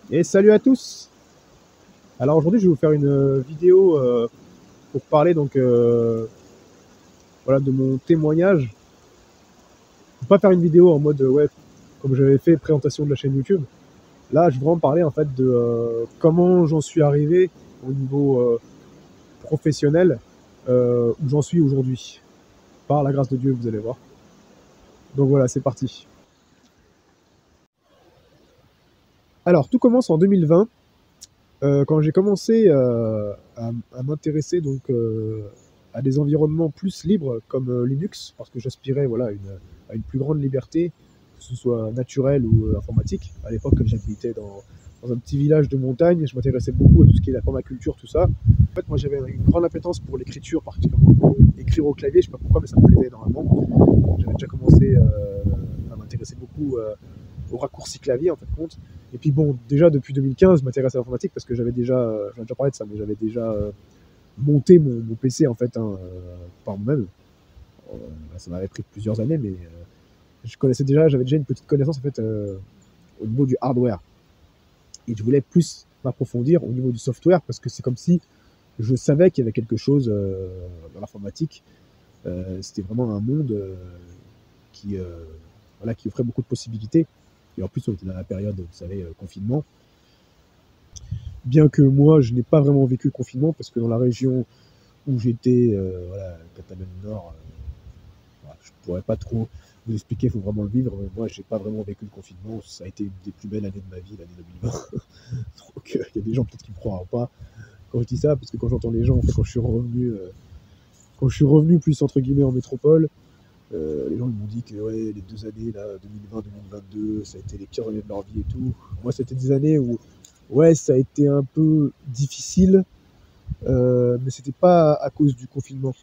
Et salut à tous. Alors aujourd'hui, je vais vous faire une vidéo pour parler voilà, de mon témoignage. Je ne vais pas faire une vidéo en mode ouais, comme j'avais fait présentation de la chaîne YouTube. Là, je vais vraiment parler en fait de comment j'en suis arrivé au niveau professionnel où j'en suis aujourd'hui. Par la grâce de Dieu, vous allez voir. Donc voilà, c'est parti. Alors tout commence en 2020 quand j'ai commencé à m'intéresser à des environnements plus libres comme Linux, parce que j'aspirais voilà, à une plus grande liberté, que ce soit naturelle ou informatique. À l'époque, comme j'habitais dans un petit village de montagne, je m'intéressais beaucoup à tout ce qui est la permaculture, tout ça. En fait, moi, j'avais une grande appétence pour l'écriture, particulièrement écrire au clavier. Je ne sais pas pourquoi, mais ça me plaisait énormément. J'avais déjà commencé à m'intéresser beaucoup au raccourci clavier en fait compte. Et puis bon, déjà depuis 2015, je m'intéresse à l'informatique parce que j'en ai déjà parlé de ça, mais j'avais déjà monté mon PC en fait par moi-même. Ça m'avait pris plusieurs années, mais j'avais déjà une petite connaissance en fait au niveau du hardware. Et je voulais plus m'approfondir au niveau du software parce que c'est comme si je savais qu'il y avait quelque chose dans l'informatique. C'était vraiment un monde qui, voilà, qui offrait beaucoup de possibilités. Et en plus, on était dans la période, vous savez, confinement. Bien que moi, je n'ai pas vraiment vécu le confinement, parce que dans la région où j'étais, voilà, Catalogne Nord, voilà, je ne pourrais pas trop vous expliquer, il faut vraiment le vivre. Mais moi, j'ai pas vraiment vécu le confinement. Ça a été une des plus belles années de ma vie, l'année 2020. Donc, il y a des gens peut-être qui ne me croiront pas quand je dis ça, parce que quand j'entends les gens, en fait, quand je suis revenu plus entre guillemets en métropole, les gens ils m'ont dit que ouais, les 2 années là, 2020-2022, ça a été les pires années de leur vie et tout. Moi, c'était des années où ouais, ça a été un peu difficile, mais c'était pas à cause du confinement.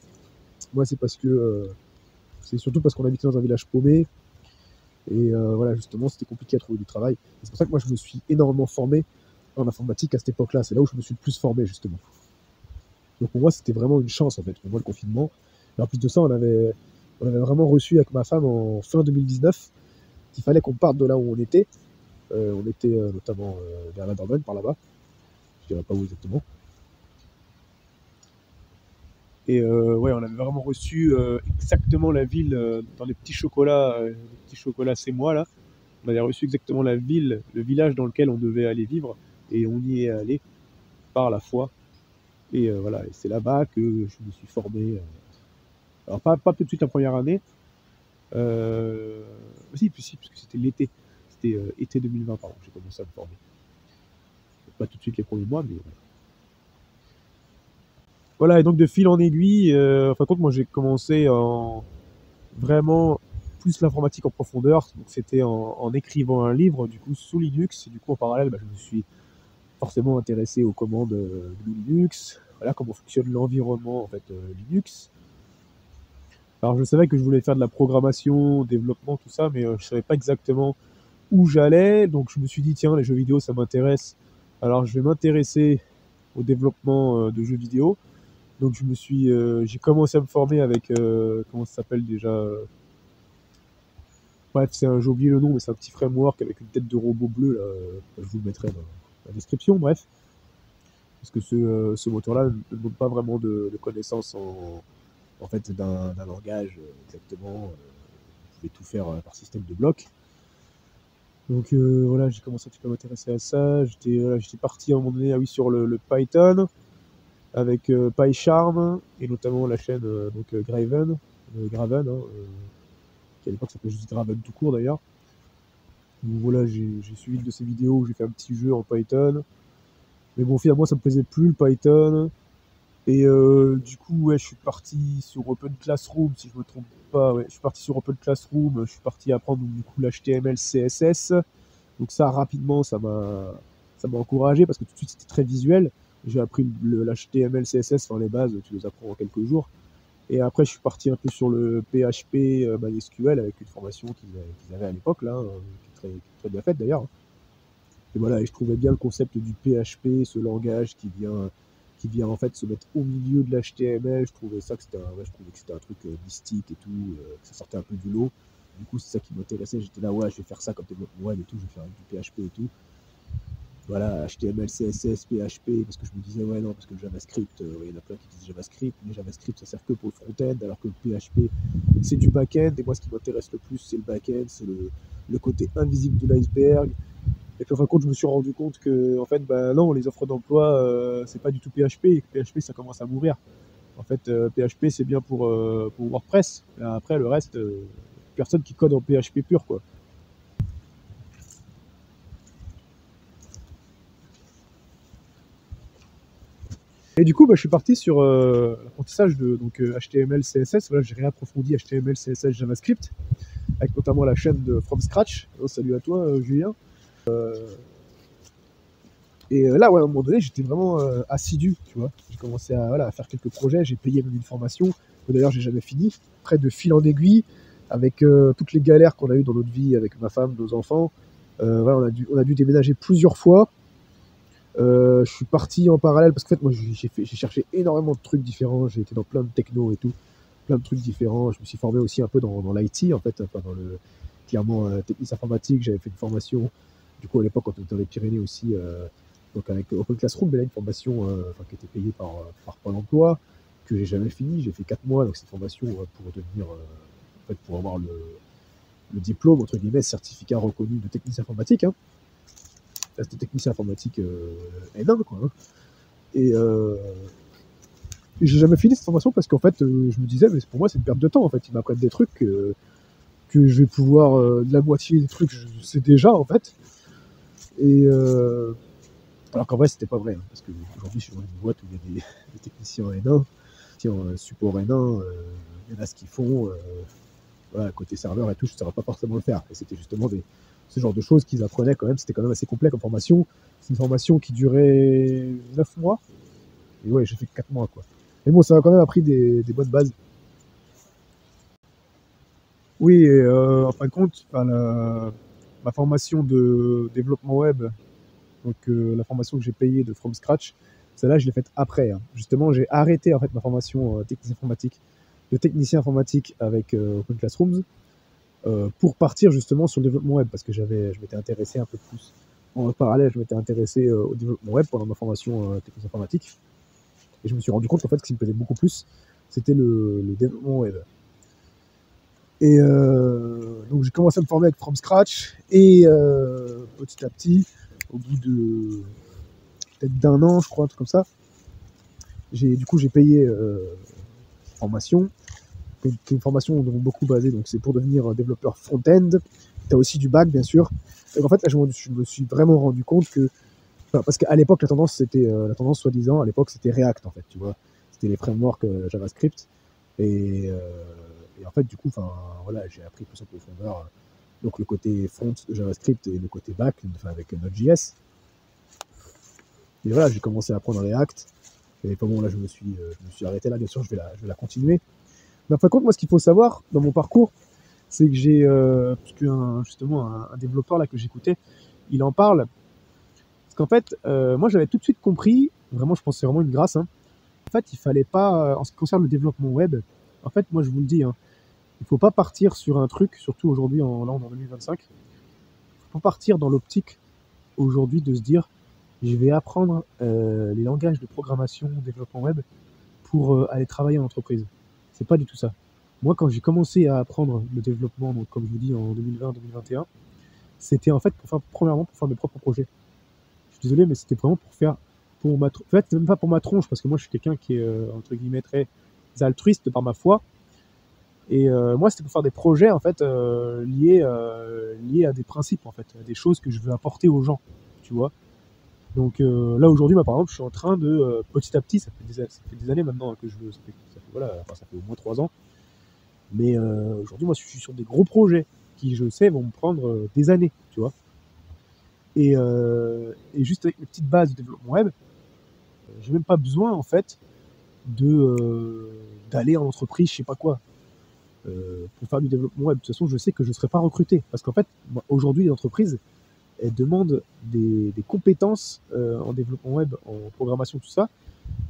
Moi, c'est surtout parce qu'on habitait dans un village paumé et voilà, justement, c'était compliqué à trouver du travail. C'est pour ça que moi, je me suis énormément formé en informatique à cette époque-là. C'est là où je me suis le plus formé, justement. Donc pour moi, c'était vraiment une chance, en fait, pour moi, le confinement. Et en plus de ça, on avait vraiment reçu avec ma femme en fin 2019 qu'il fallait qu'on parte de là où on était. On était notamment vers la Dordogne, par là-bas. Je dirais pas où exactement. Et ouais, on avait vraiment reçu exactement la ville dans les petits chocolats c'est moi là. On avait reçu exactement la ville, le village dans lequel on devait aller vivre, et on y est allé par la foi. Et voilà, et c'est là-bas que je me suis formé. Alors pas tout de suite la première année. Euh, si, parce que c'était l'été. C'était été 2020, pardon, j'ai commencé à me former. Pas tout de suite les premiers mois, mais voilà. Et donc de fil en aiguille, en fin de compte, moi j'ai commencé en vraiment plus l'informatique en profondeur. Donc c'était en écrivant un livre du coup sous Linux. Et du coup en parallèle, bah, je me suis forcément intéressé aux commandes de Linux. Voilà comment fonctionne l'environnement en fait Linux. Alors je savais que je voulais faire de la programmation, développement, tout ça, mais je savais pas exactement où j'allais. Donc je me suis dit tiens les jeux vidéo ça m'intéresse. Alors je vais m'intéresser au développement de jeux vidéo. Donc j'ai commencé à me former avec comment ça s'appelle déjà bref, j'ai oublié le nom, mais c'est un petit framework avec une tête de robot bleu, là. Je vous le mettrai dans la description, bref. Parce que ce moteur-là ne demande pas vraiment de connaissances en fait, d'un langage exactement. Vous pouvez tout faire par système de blocs. Donc voilà, j'ai commencé un petit peu à m'intéresser à ça. J'étais parti à un moment donné ah oui, sur le Python avec PyCharm et notamment la chaîne Graven, hein, qui à l'époque s'appelait juste Graven tout court d'ailleurs. Donc voilà, j'ai suivi une de ces vidéos où j'ai fait un petit jeu en Python. Mais bon, finalement, ça me plaisait plus le Python. Et du coup, ouais, je suis parti sur Open Classroom, si je me trompe pas. Ouais, je suis parti sur Open Classroom. Je suis parti apprendre du coup l'HTML, CSS. Donc ça, rapidement, ça m'a encouragé parce que tout de suite, c'était très visuel. J'ai appris l'HTML, CSS, enfin les bases, tu les apprends en quelques jours. Et après, je suis parti un peu sur le PHP, MySQL avec une formation qu'ils avaient à l'époque, là, qui est très bien faite d'ailleurs. Et voilà, et je trouvais bien le concept du PHP, ce langage qui vient en fait se mettre au milieu de l'HTML. Je trouvais ça que c'était ouais, je trouvais que c'était un truc mystique et tout, que ça sortait un peu du lot. Du coup, c'est ça qui m'intéressait. J'étais là, ouais, je vais faire ça comme développement web et tout, je vais faire du PHP et tout. voilà, HTML, CSS, PHP, parce que je me disais, ouais, non, parce que le JavaScript, il y en a plein qui disent JavaScript, mais JavaScript, ça sert que pour le front-end, alors que le PHP, c'est du back-end, et moi, ce qui m'intéresse le plus, c'est le back-end, c'est le côté invisible de l'iceberg. Et puis, en fin de compte, je me suis rendu compte que, en fait, bah, non, les offres d'emploi, c'est pas du tout PHP, et que PHP, ça commence à mourir. En fait, PHP, c'est bien pour WordPress, et après, le reste, personne qui code en PHP pur, quoi. Et du coup, bah, je suis parti sur l'apprentissage de donc, HTML, CSS. Voilà, j'ai réapprofondi HTML, CSS, JavaScript, avec notamment la chaîne de From Scratch. Oh, salut à toi, Julien. Et là, ouais, à un moment donné, j'étais vraiment assidu, tu vois. J'ai commencé à, voilà, à faire quelques projets, j'ai payé même une formation, que d'ailleurs j'ai jamais fini, près de fil en aiguille, avec toutes les galères qu'on a eues dans notre vie, avec ma femme, nos enfants. Voilà, on a dû déménager plusieurs fois. Je suis parti en parallèle parce qu'en fait, moi, j'ai cherché énormément de trucs différents. J'ai été dans plein de techno et tout, plein de trucs différents. Je me suis formé aussi un peu dans l'IT, en fait, enfin, dans le clairement technique informatique. J'avais fait une formation, du coup, à l'époque, quand on était dans les Pyrénées aussi, donc avec Open Classroom, mais là, une formation enfin, qui était payée par Pôle emploi, que j'ai jamais fini. J'ai fait 4 mois, donc cette formation pour devenir, en fait, pour avoir le diplôme, entre guillemets, certificat reconnu de technicien informatique, hein. Là, c'était technicien informatique N1, quoi, hein. Et, et j'ai jamais fini cette formation parce qu'en fait, je me disais, mais pour moi, c'est une perte de temps. En fait, ils m'apprennent des trucs que je vais pouvoir, de la moitié des trucs, je sais déjà, en fait. Et alors qu'en vrai, c'était pas vrai, hein, parce qu'aujourd'hui, je suis dans une boîte où il y a des techniciens N1, support N1, il y en a ce qu'ils font, voilà, côté serveur et tout, je ne saurais pas forcément le faire. Et c'était justement ce genre de choses qu'ils apprenaient quand même, c'était quand même assez complet comme formation. C'est une formation qui durait 9 mois, et ouais, j'ai fait 4 mois, quoi. Mais bon, ça m'a quand même appris des bonnes bases. Oui, et en fin de compte, enfin, ma formation de développement web, donc la formation que j'ai payée de From Scratch, celle-là, je l'ai faite après, hein. Justement, j'ai arrêté en fait ma formation de technicien informatique avec Open Classrooms pour partir justement sur le développement web parce que je m'étais intéressé un peu plus. En parallèle, je m'étais intéressé au développement web pendant ma formation technicien informatique et je me suis rendu compte qu'en fait, ce qui me plaisait beaucoup plus, c'était le développement web. Et donc j'ai commencé à me former avec From Scratch et petit à petit, au bout de peut-être d'un an, je crois, un truc comme ça, j'ai payé formation, qui est une formation beaucoup basée, donc c'est pour devenir développeur front-end. Tu as aussi du back, bien sûr. Et en fait, là, je me suis vraiment rendu compte que, enfin, parce qu'à l'époque, la tendance soi-disant, à l'époque, c'était React, en fait, tu vois. C'était les frameworks JavaScript. Et, euh, et en fait, du coup, enfin, voilà, j'ai appris plus en profondeur donc le côté front de JavaScript et le côté back, enfin, avec Node.js. Et voilà, j'ai commencé à apprendre React. Et bon, là, je me suis arrêté là, bien sûr, je vais la continuer. Mais en fin de compte, moi, ce qu'il faut savoir dans mon parcours, c'est que puisque justement, un développeur là que j'écoutais, il en parle. Parce qu'en fait, moi, j'avais tout de suite compris, vraiment, je pense que c'est vraiment une grâce, hein. En fait, il fallait pas, en ce qui concerne le développement web, en fait, moi, je vous le dis, hein, il faut pas partir sur un truc, surtout aujourd'hui, là, on est en 2025, il faut partir dans l'optique aujourd'hui de se dire, je vais apprendre les langages de programmation, développement web pour aller travailler en entreprise. C'est pas du tout ça. Moi, quand j'ai commencé à apprendre le développement, donc comme je vous dis en 2020-2021, c'était en fait premièrement pour faire mes propres projets. Je suis désolé, mais c'était vraiment pour faire en fait, c'est même pas pour ma tronche parce que moi, je suis quelqu'un qui est entre guillemets très altruiste par ma foi. Et moi, c'était pour faire des projets en fait liés à des principes en fait, à des choses que je veux apporter aux gens, tu vois. Donc là aujourd'hui, par exemple, je suis en train de petit à petit, ça fait des années maintenant que voilà, enfin, ça fait au moins 3 ans. Mais aujourd'hui, moi, je suis sur des gros projets qui, je sais, vont me prendre des années, tu vois. Et juste avec mes petites bases de développement web, j'ai même pas besoin en fait d'aller en entreprise, je sais pas quoi, pour faire du développement web. De toute façon, je sais que je ne serai pas recruté parce qu'en fait, aujourd'hui, les entreprises elles demandent des compétences en développement web, en programmation, tout ça,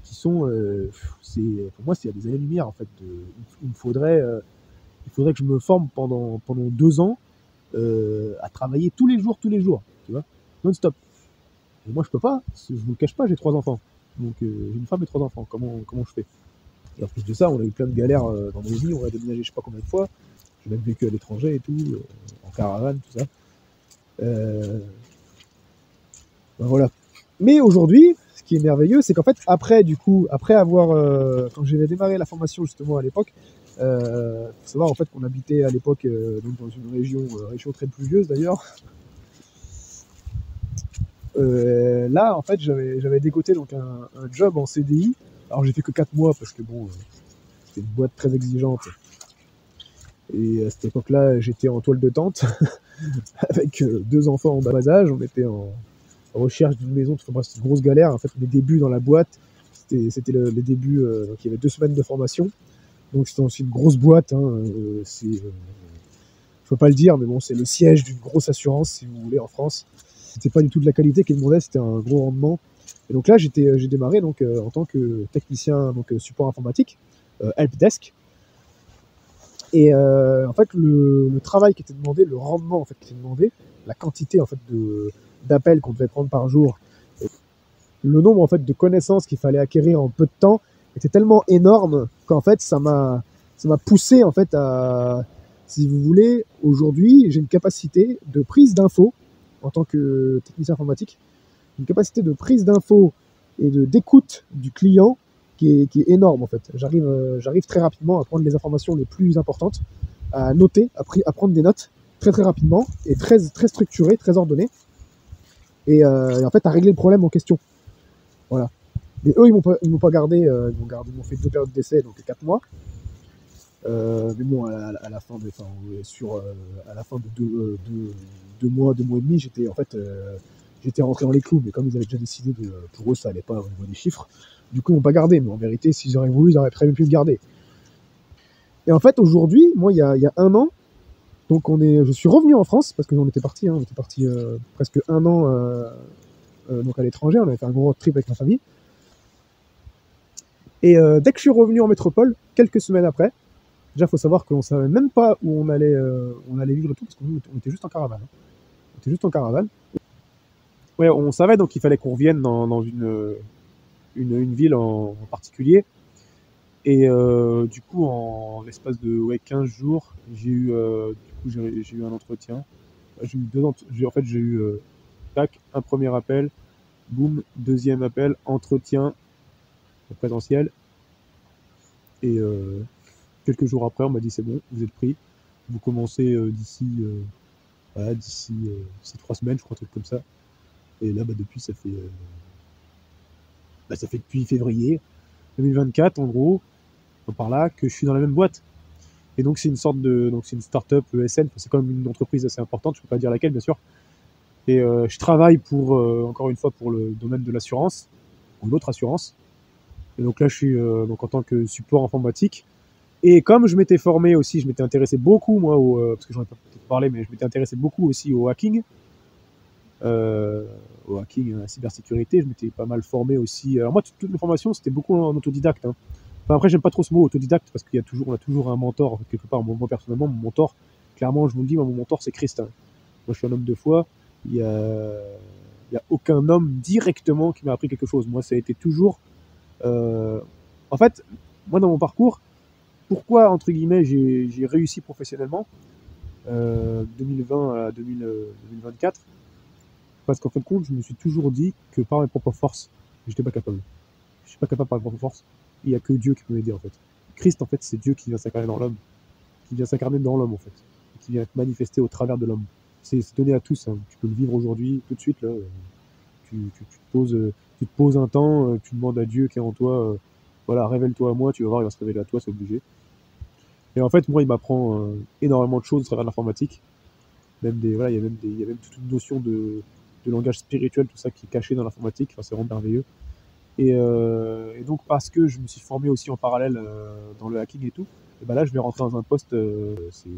qui sont, pour moi, c'est à des années-lumière en fait. Il faudrait que je me forme pendant 2 ans à travailler tous les jours, tu vois, non-stop. Et moi, je peux pas, je vous le cache pas, j'ai 3 enfants. Donc, j'ai une femme et 3 enfants. Comment je fais? Et en plus de ça, on a eu plein de galères dans nos vies. On a déménagé je sais pas combien de fois. J'ai même vécu à l'étranger et tout, en caravane, tout ça. Euh, ben voilà. Mais aujourd'hui, ce qui est merveilleux, c'est qu'en fait, après avoir, quand j'avais démarré la formation justement à l'époque, faut savoir en fait qu'on habitait à l'époque donc dans une région très pluvieuse d'ailleurs. Là, en fait, j'avais dégoté donc un job en CDI. Alors j'ai fait que 4 mois parce que bon, c'était une boîte très exigeante. Et à cette époque-là, j'étais en toile de tente avec 2 enfants en bas âge. On était en recherche d'une maison. Enfin, bref, c'était une grosse galère. En fait, les débuts dans la boîte, c'était les débuts. Donc il y avait 2 semaines de formation. Donc c'était aussi une grosse boîte. Hein, faut pas le dire, mais bon, c'est le siège d'une grosse assurance, si vous voulez, en France. C'était pas du tout de la qualité qu'ils demandaient, c'était un gros rendement. Et donc là, j'ai démarré donc, en tant que technicien donc, support informatique, helpdesk. Et en fait, le travail qui était demandé, le rendement en fait, qui était demandé, la quantité en fait, d'appels qu'on devait prendre par jour, le nombre en fait, de connaissances qu'il fallait acquérir en peu de temps était tellement énorme qu'en fait, ça m'a poussé en fait, à, si vous voulez, aujourd'hui, j'ai une capacité de prise d'infos en tant que technicien informatique, une capacité de prise d'infos et d'écoute du client qui est énorme en fait. J'arrive très rapidement à prendre les informations les plus importantes, à noter, à prendre des notes très très rapidement et très structuré, très ordonné, et en fait à régler le problème en question. Voilà. Mais eux, ils m'ont pas gardé, ils m'ont fait 2 périodes d'essai, donc 4 mois. Mais bon, à la fin à la fin de 2 mois, 2 mois et demi, j'étais rentré dans les clous. Mais comme ils avaient déjà décidé pour eux, ça allait pas au niveau des chiffres. Du coup, ils m'ont pas gardé. Mais en vérité, s'ils auraient voulu, ils auraient très bien pu me garder. Et en fait, aujourd'hui, moi, il y a 1 an, donc je suis revenu en France parce qu'on était parti, on était parti presque 1 an donc à l'étranger. On avait fait un gros road trip avec ma famille. Et dès que je suis revenu en métropole, quelques semaines après, déjà, il faut savoir qu'on ne savait même pas où on allait vivre et tout, parce qu'on était juste en caravane. Hein. On était juste en caravane. Ouais, on savait donc qu'il fallait qu'on revienne dans une ville en particulier. Et du coup, en l'espace de 15 jours, j'ai eu un entretien. J'ai eu en fait, j'ai eu tac, un premier appel, boum, deuxième appel, entretien présentiel. Et quelques jours après, on m'a dit c'est bon, vous êtes pris. Vous commencez d'ici 3 semaines, je crois, un truc comme ça. Et là, depuis, ça fait depuis février 2024, en gros, par là, que je suis dans la même boîte. Et donc, c'est une start-up ESN, c'est quand même une entreprise assez importante, je peux pas dire laquelle, bien sûr. Et je travaille encore une fois, pour le domaine de l'assurance, ou l'autre assurance. Et donc là, je suis donc en tant que support informatique. Et comme je m'étais formé aussi, je m'étais intéressé beaucoup, moi, parce que j'en ai pas peut-être parlé, mais je m'étais intéressé beaucoup aussi au hacking, à la cybersécurité. Je m'étais pas mal formé aussi. Alors moi, toutes mes formations, c'était beaucoup en autodidacte. Hein. Enfin, après, j'aime pas trop ce mot autodidacte parce on a toujours un mentor, quelque part. Moi, personnellement, mon mentor, clairement, je vous le dis, mon mentor, c'est Christ. Hein. Moi, je suis un homme de foi. Il y a aucun homme directement qui m'a appris quelque chose. Moi, ça a été toujours. En fait, moi, dans mon parcours, pourquoi, entre guillemets, j'ai réussi professionnellement 2020 à 2024, parce qu'en fin de compte, je me suis toujours dit que par mes propres forces, j'étais pas capable. Je suis pas capable par mes propres forces. Il y a que Dieu qui peut m'aider, en fait. Christ, en fait, c'est Dieu qui vient s'incarner dans l'homme, en fait, et qui vient être manifesté au travers de l'homme. C'est donné à tous. Hein. Tu peux le vivre aujourd'hui, tout de suite. Là, tu te poses un temps, tu demandes à Dieu qui est en toi, voilà, révèle-toi à moi, tu vas voir, il va se révéler à toi, c'est obligé. Et en fait, moi, il m'apprend énormément de choses à travers l'informatique. Voilà, il y a même toute une notion de langage spirituel, tout ça qui est caché dans l'informatique. Enfin, c'est vraiment merveilleux. Et donc, parce que je me suis formé aussi en parallèle dans le hacking et tout, et ben là, je vais rentrer dans un poste, c'est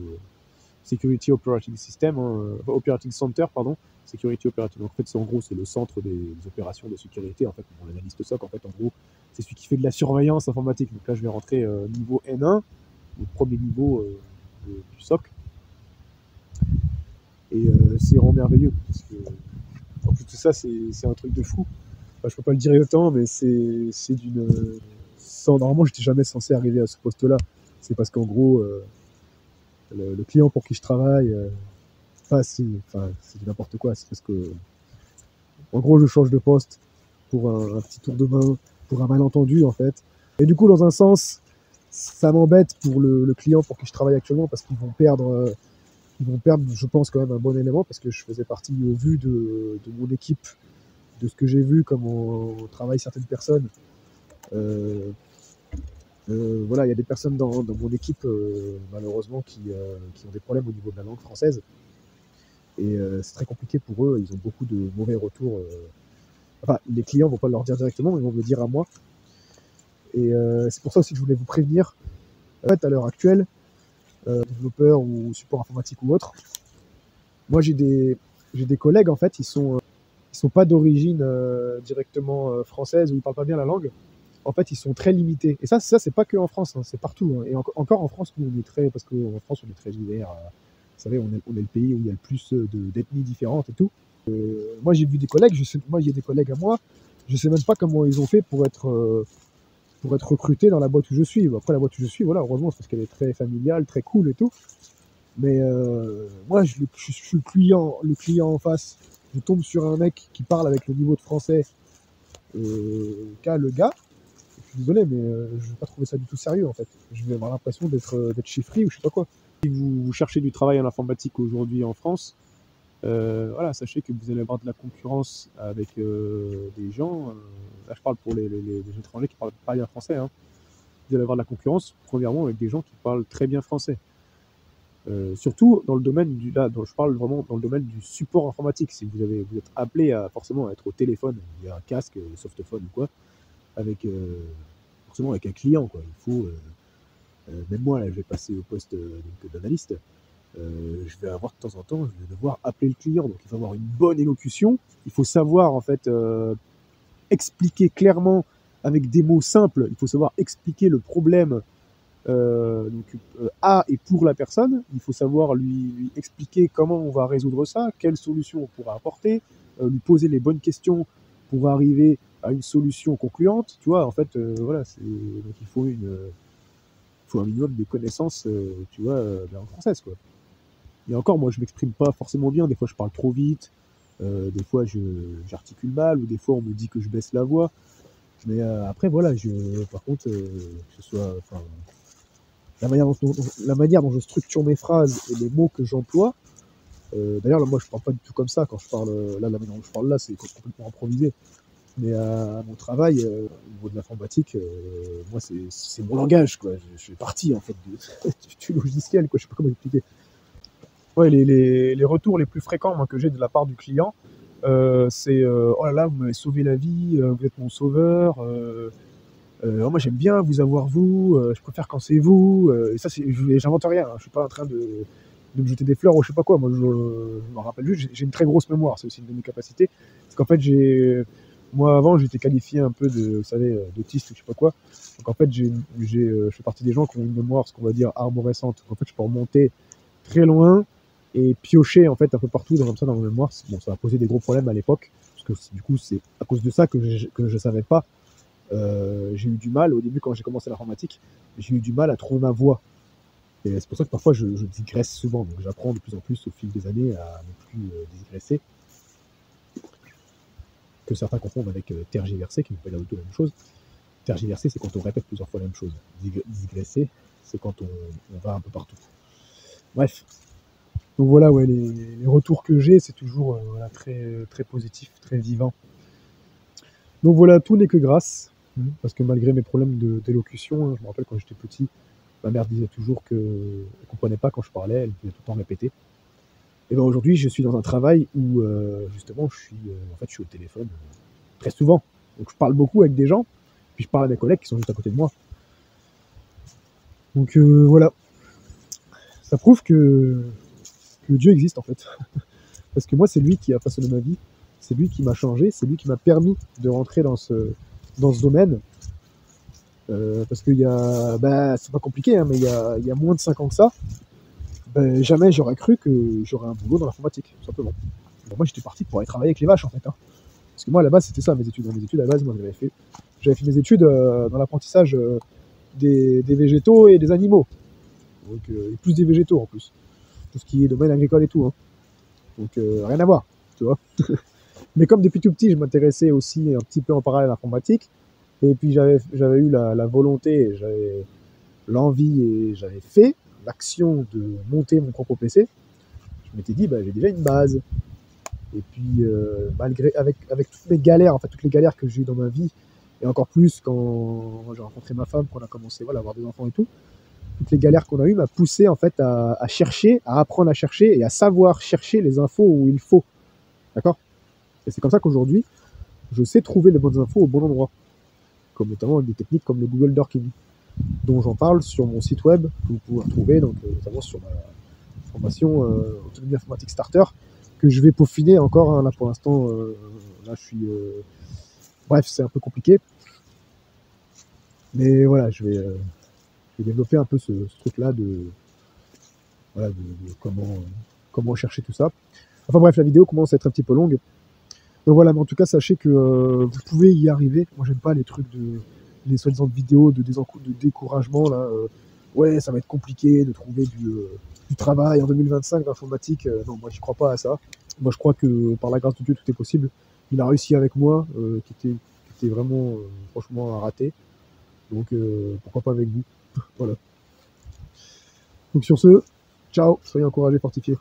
Security Operating System, Operating Center, pardon, Security Operating. En fait, en gros, c'est le centre des opérations de sécurité. En fait, on l'analyste SOC, en fait, en gros, c'est celui qui fait de la surveillance informatique. Donc là, je vais rentrer niveau N1, le premier niveau du SOC. Et c'est vraiment merveilleux parce que En plus de ça, c'est un truc de fou. Enfin, je peux pas le dire exactement, mais c'est d'une. Normalement, j'étais jamais censé arriver à ce poste-là. C'est parce qu'en gros, le client pour qui je travaille, c'est du n'importe quoi. C'est parce que, en gros, je change de poste pour un petit tour de main, pour un malentendu, en fait. Et du coup, dans un sens, ça m'embête pour le client pour qui je travaille actuellement parce ils vont perdre, je pense, quand même un bon élément parce que je faisais partie, au vu de mon équipe, de ce que j'ai vu, comment travaillent certaines personnes. Euh, voilà, il y a des personnes dans mon équipe, malheureusement, qui ont des problèmes au niveau de la langue française. Et c'est très compliqué pour eux. Ils ont beaucoup de mauvais retours. Enfin, les clients vont pas leur dire directement, mais ils vont me le dire à moi. Et c'est pour ça aussi que je voulais vous prévenir. En fait, à l'heure actuelle, développeurs ou support informatique ou autre, moi j'ai des collègues, en fait, ils sont pas d'origine directement française ou ils parlent pas bien la langue. En fait, ils sont très limités. Et ça c'est pas que en France, hein, c'est partout. Hein. Et encore en France, nous, on est très, parce qu'en France, on est très divers. Vous savez, on est le pays où il y a le plus d'ethnies différentes et tout. Moi, j'ai vu des collègues, moi, il y a des collègues à moi, je sais même pas comment ils ont fait pour être recrutés dans la boîte où je suis. Après, la boîte où je suis, voilà, heureusement, c'est parce qu'elle est très familiale, très cool et tout. Mais moi, je suis le client en face. Je tombe sur un mec qui parle avec le niveau de français qu'a le gars. Je suis désolé, mais je vais pas trouver ça du tout sérieux en fait. Je vais avoir l'impression d'être chiffré ou je sais pas quoi. Si vous cherchez du travail en informatique aujourd'hui en France, voilà, sachez que vous allez avoir de la concurrence avec des gens. Là, je parle pour les étrangers qui parlent pas bien français. Hein. Vous allez avoir de la concurrence, premièrement, avec des gens qui parlent très bien français. Surtout dans le domaine là, je parle vraiment dans le domaine du support informatique. Si vous êtes appelé à forcément à être au téléphone, il y a un casque, softophone ou quoi, avec forcément avec un client, quoi. Il faut, même moi, là, je vais passer au poste d'analyste. Je vais avoir de temps en temps, je vais devoir appeler le client. Donc il faut avoir une bonne élocution. Il faut savoir en fait expliquer clairement avec des mots simples. Il faut savoir expliquer le problème à et pour la personne. Il faut savoir lui expliquer comment on va résoudre ça, quelle solution on pourra apporter, lui poser les bonnes questions pour arriver à une solution concluante. Tu vois, en fait, voilà, donc il faut un minimum de connaissances, tu vois, de la langue française, quoi. Et encore, moi, je m'exprime pas forcément bien. Des fois, je parle trop vite. Des fois, j'articule mal. Ou des fois, on me dit que je baisse la voix. Mais après, voilà, par contre, que ce soit, enfin, la manière dont je structure mes phrases et les mots que j'emploie. D'ailleurs, là, moi, je parle pas du tout comme ça quand je parle. Là, la manière dont je parle là, c'est complètement improvisé. Mais à mon travail, au niveau de l'informatique, moi, c'est mon langage, quoi. Je fais partie, en fait, du logiciel, quoi. Je sais pas comment expliquer. Ouais, les retours les plus fréquents, moi, que j'ai de la part du client, c'est oh là là, vous m'avez sauvé la vie, vous êtes mon sauveur. Oh, moi, j'aime bien vous avoir, vous. Je préfère quand c'est vous. Et ça, j'invente rien. Hein, je suis pas en train de me jeter des fleurs ou je sais pas quoi. Moi, je me rappelle juste, j'ai une très grosse mémoire. C'est aussi une de mes capacités. Parce qu'en fait, moi, avant, j'étais qualifié un peu de, vous savez, d'autiste ou je sais pas quoi. Donc, en fait, je fais partie des gens qui ont une mémoire, ce qu'on va dire, arborescente. Donc, en fait, je peux remonter très loin et piocher en fait un peu partout comme ça dans ma mémoire. Bon, ça a posé des gros problèmes à l'époque parce que du coup c'est à cause de ça que je savais pas. J'ai eu du mal au début quand j'ai commencé l'informatique, j'ai eu du mal à trouver ma voix. Et c'est pour ça que parfois je digresse souvent. Donc j'apprends de plus en plus au fil des années à ne plus digresser, que certains confondent avec tergiverser, qui n'est pas du tout la même chose. Tergiverser, c'est quand on répète plusieurs fois la même chose. Digresser, c'est quand on va un peu partout. Bref. Donc voilà, ouais, les retours que j'ai, c'est toujours voilà, très, très positif, très vivant. Donc voilà, tout n'est que grâce, parce que malgré mes problèmes d'élocution, je me rappelle quand j'étais petit, ma mère disait toujours qu'elle ne comprenait pas quand je parlais, elle devait tout le temps répéter. Et bien aujourd'hui, je suis dans un travail où justement, je suis au téléphone très souvent. Donc je parle beaucoup avec des gens, puis je parle à mes collègues qui sont juste à côté de moi. Donc voilà, ça prouve que Dieu existe en fait. Parce que moi, c'est lui qui a façonné ma vie, c'est lui qui m'a changé, c'est lui qui m'a permis de rentrer dans ce domaine. Parce qu'il y a, c'est pas compliqué, hein, mais il y a moins de 5 ans que ça, jamais j'aurais cru que j'aurais un boulot dans l'informatique, tout simplement. Bon, moi, j'étais parti pour aller travailler avec les vaches, en fait. Hein. Parce que moi, à la base, c'était ça, mes études. Mes études, à la base, moi, j'avais fait mes études dans l'apprentissage des végétaux et des animaux. Donc, et plus des végétaux, en plus. Tout ce qui est domaine agricole et tout. Hein. Donc, rien à voir, tu vois. Mais comme depuis tout petit, je m'intéressais aussi un petit peu en parallèle à l'informatique. Et puis, j'avais eu la volonté, j'avais l'envie et j'avais fait l'action de monter mon propre PC. Je m'étais dit, bah, j'ai déjà une base. Et puis, malgré, avec toutes mes galères, en fait, toutes les galères que j'ai eues dans ma vie, et encore plus quand j'ai rencontré ma femme, qu'on a commencé voilà, à avoir des enfants et tout, toutes les galères qu'on a eues m'a poussé en fait à chercher, à apprendre à chercher et à savoir chercher les infos où il faut. D'accord. Et c'est comme ça qu'aujourd'hui, je sais trouver les bonnes infos au bon endroit. Comme notamment avec des techniques comme le Google Dorking, dont j'en parle sur mon site web, que vous pouvez retrouver, donc, notamment sur ma formation Autonomie Informatique Starter, que je vais peaufiner encore. Hein, là, pour l'instant, là, je suis. Bref, c'est un peu compliqué. Mais voilà, je vais développer un peu ce truc-là voilà, de comment chercher tout ça. Enfin bref, la vidéo commence à être un petit peu longue. Donc voilà, mais en tout cas, sachez que vous pouvez y arriver. Moi, j'aime pas les trucs les soi-disant vidéos de découragement, là. Ouais, ça va être compliqué de trouver du travail en 2025 d'informatique. Non, moi, j'y crois pas à ça. Moi, je crois que par la grâce de Dieu, tout est possible. Il a réussi avec moi, qui était vraiment, franchement, à rater. Donc, pourquoi pas avec vous. Voilà. Donc sur ce, ciao, soyez encouragés, fortifiés.